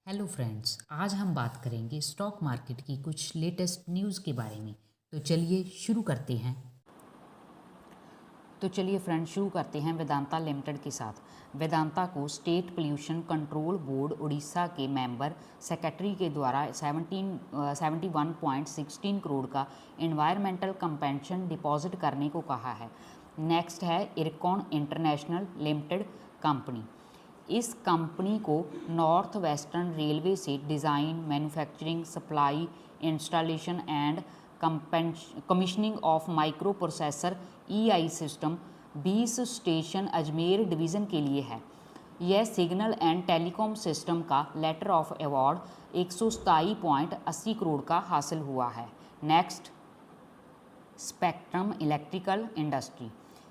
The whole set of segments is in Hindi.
हेलो फ्रेंड्स, आज हम बात करेंगे स्टॉक मार्केट की कुछ लेटेस्ट न्यूज़ के बारे में। तो चलिए शुरू करते हैं। वेदांता लिमिटेड के साथ। वेदांता को state pollution control board Orissa के मेंबर सेक्रेटरी के द्वारा 71.16 करोड़ का एनवायरमेंटल कंपेंशन डिपॉजिट करने को कहा है। नेक्स्ट है इरकॉन इंटरनेशनल लिमिटेड कंपनी। इस कंपनी को नॉर्थ वेस्टर्न रेलवे से design, manufacturing, supply, installation and commissioning of micro processor EI system 20 station Ajmer division के लिए है। यह सिग्नल एंड टेलीकॉम सिस्टम का लेटर ऑफ अवार्ड 127.80 करोड़ का हासिल हुआ है। Next, spectrum electrical industry.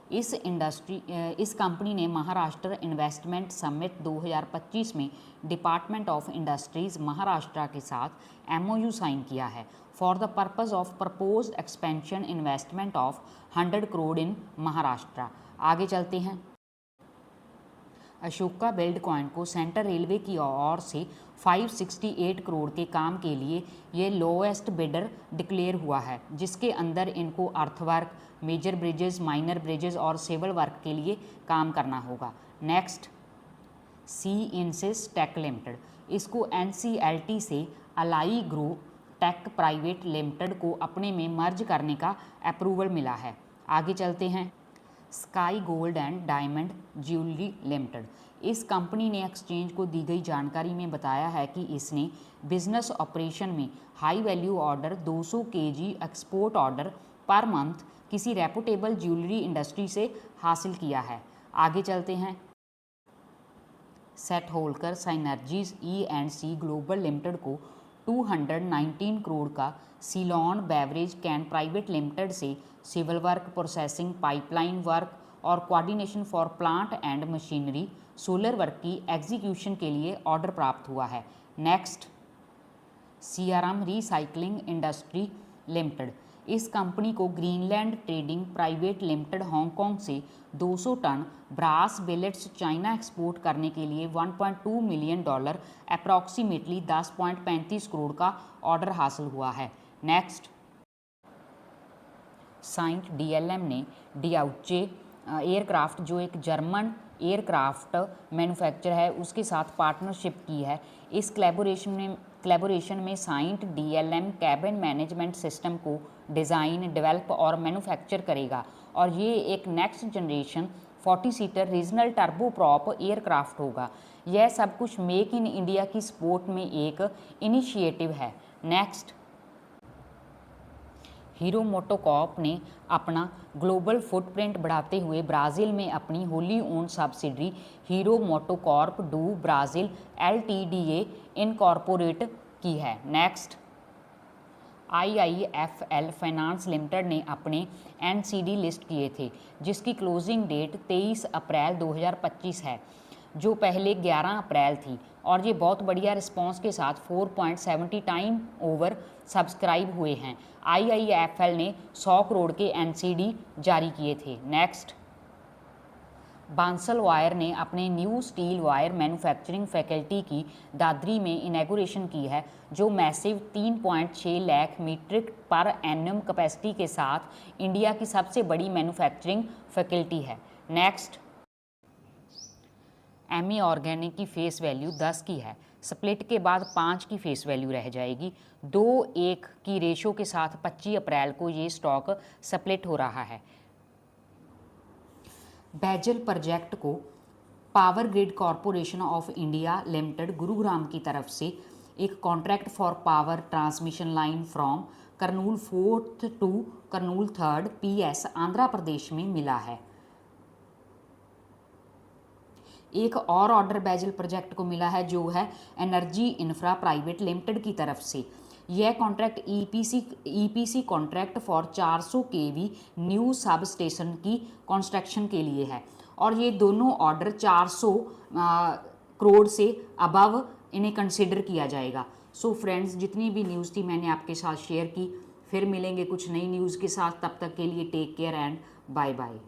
इस कंपनी ने महाराष्ट्र इन्वेस्टमेंट समिट 2025 में डिपार्टमेंट ऑफ इंडस्ट्रीज महाराष्ट्र के साथ MOU साइन किया है for the purpose of proposed expansion investment of 100 crore in Maharashtra. आगे चलते हैं। अशोका बिल्ड कॉइन को सेंट्रल रेलवे की ओर से 568 करोड़ के काम के लिए ये लोएस्ट बिडर डिक्लेयर हुआ है, जिसके अंदर इनको earthwork, major bridges, minor bridges और सिविल वर्क के लिए काम करना होगा। Next, Ceinsys tech limited. इसको NCLT से Allygrow tech private limited को अपने में मर्ज करने का अप्रूवल मिला है। आगे चलते हैं। Sky gold and diamond jewellery limited. इस कंपनी ने एक्सचेंज को दी गई जानकारी में बताया है कि इसने बिजनेस ऑपरेशन में high value order 200 kg export order per month किसी रेपुटेबल ज्वेलरी इंडस्ट्री से हासिल किया है। आगे चलते हैं। सेट Holkar synergies E&C global limited को 219 करोड़ का Ceylon beverage can private limited से civil work, processing, pipeline work और coordination for plant and machinery, solar work की एग्जीक्यूशन के लिए ऑर्डर प्राप्त हुआ है। Next, CRM recycling industry limited. इस कंपनी को Greenland trading private limited Hong Kong से 200 ton brass billets China export करने के लिए $1.2 मिलियन अप्रॉक्सीमेटली 10.35 करोड़ का ऑर्डर हासिल हुआ है। नेक्स्ट, साइंट DLM ने डियाउचे एयरक्राफ्ट, जो एक जर्मन एयरक्राफ्ट मैन्युफैक्चर है, उसके साथ पार्टनरशिप की है। इस कोलैबोरेशन में Cyient DLM cabin management system को डिज़ाइन, डेवलप और मैन्युफैक्चर करेगा और ये एक next generation 40 seater regional turbo prop aircraft होगा। यह सब कुछ मेक इन इंडिया की सपोर्ट में एक इनिशिएटिव है। नेक्स्ट, हीरो मोटोकॉर्प ने अपना ग्लोबल फुटप्रिंट बढ़ाते हुए ब्राज़ील में अपनी wholly owned subsidiary hero MotoCorp do Brazil LTDA incorporate की है। नेक्स्ट, IIFL फाइनेंस लिमिटेड ने अपने NCD लिस्ट किए थे, जिसकी क्लोजिंग डेट 23 अप्रैल 2025 है, जो पहले 11 अप्रैल थी और ये बहुत बढ़िया रिस्पांस के साथ 4.70 टाइम ओवर सब्सक्राइब हुए हैं। IIFL ने 100 करोड़ के NCD जारी किए थे। नेक्स्ट, बांसल वायर ने अपने new steel wire manufacturing faculty की दादरी में इनॉग्रेशन की है, जो massive 3.6 lakh metric per annum capacity के साथ इंडिया की सबसे बड़ी मैन्युफैक्चरिंग फैकल्टी है। नेक्स्ट, एमी ऑर्गेनिक की फेस वैल्यू 10 की है, स्प्लिट के बाद 5 की फेस वैल्यू रह जाएगी। 2:1 की रेशो के साथ 25 अप्रैल को ये स्टॉक स्प्लिट हो रहा है। बैजल प्रोजेक्ट को power grid corporation of India limited Gurugram की तरफ से एक contract for power transmission line from Kurnool 4th to Kurnool 3rd PS Andhra Pradesh में मिला है। एक और ऑर्डर बैजल प्रोजेक्ट को मिला है, जो है एनर्जी इंफ्रा प्राइवेट लिमिटेड की तरफ से। यह contract EPC contract for 400 kV new sub station की कंस्ट्रक्शन के लिए है और ये दोनों ऑर्डर 400 करोड़ से अबव इन्हें कंसिडर किया जाएगा। सो फ्रेंड्स, जितनी भी न्यूज़ थी मैंने आपके साथ शेयर की। फिर मिलेंगे कुछ नई न्यूज़ के साथ, तब तक के लिए take care and bye bye.